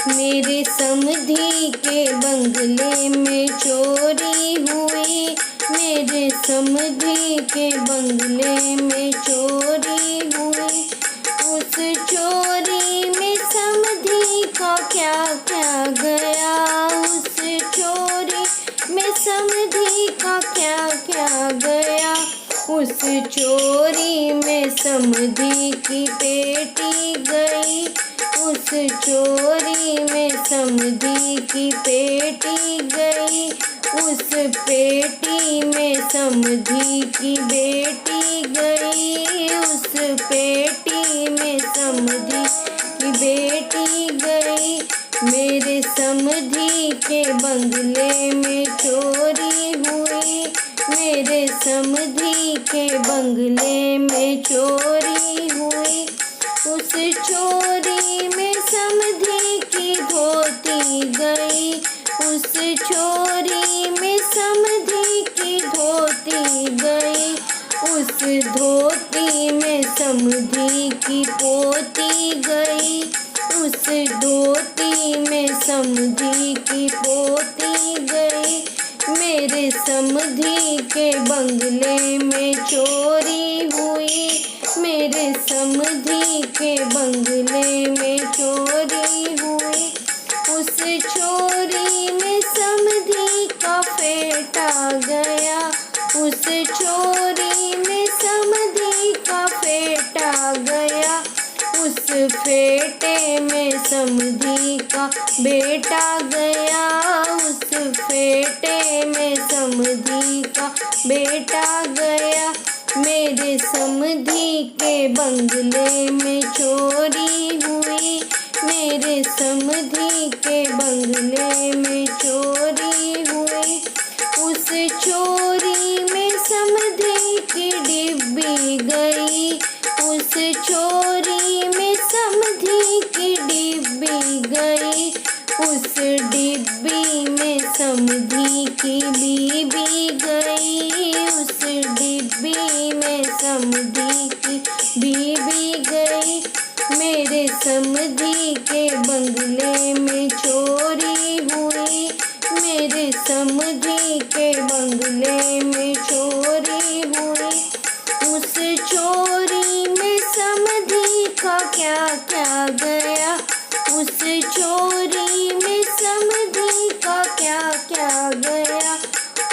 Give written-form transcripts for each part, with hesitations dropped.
मेरे समधी के बंगले में चोरी हुई, मेरे समधी के बंगले में चोरी हुई। उस चोरी में समधी का क्या क्या गया, उस चोरी में समधी का क्या क्या गया। उस चोरी में समधी की पेटी गई, उस चोरी में समधी की पेटी गई। उस पेटी में समधी की बेटी गई, उस पेटी में समधी की बेटी गई। मेरे समधी के बंगले में चोरी हुई, मेरे समधी के बंगले में चोरी हुई। उस चोरी में समधी की धोती गई, उस चोरी में समधी की धोती गई। उस धोती में समधी की पोती गई, उस धोती में समधी की पोती गई। मेरे समधी के बंगले में चोरी हुई, मेरे समधी के बंगले में चोरी हुई। उस चोरी में समधी का फेटा गया, उस चोरी में समधी का फेटा गया। उस फेटे में समधी का बेटा गया, उस फेटे में समधी का बेटा गया। मेरे समधी के बंगले में चोरी हुई, मेरे समधी के बंगले में चोरी हुई। उस चोरी में समधी की डिब्बी गई, उस चोरी में समधी की डिब्बी गई। उस डिब्बी में समधी की बीबी गई, उस डिब्बी में समधी की बीबी गई। मेरे समधी के बंगले में चोरी हुई, मेरे समधी के बंगले में चोरी हुई। उस चोरी में समधी का क्या क्या गया, उस चोरी में समधी का क्या क्या गया।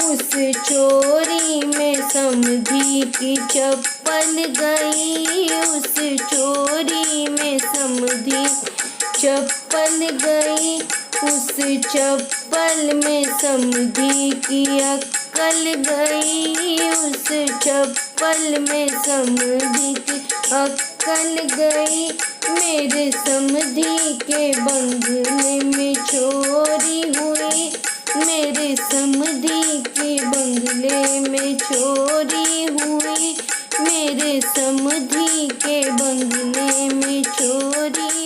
उस चोरी में समधी की चप्पल गई, उस चोरी में समधी चप्पल गई। उस चप्पल में समधी की अक्कल गई, उस चप्पल में समधी की अक्कल गई। मेरे समधी के बंगले में चोरी हुई, मेरे समधी के बंगले में चोरी हुई, मेरे समधी के बंगले में चोरी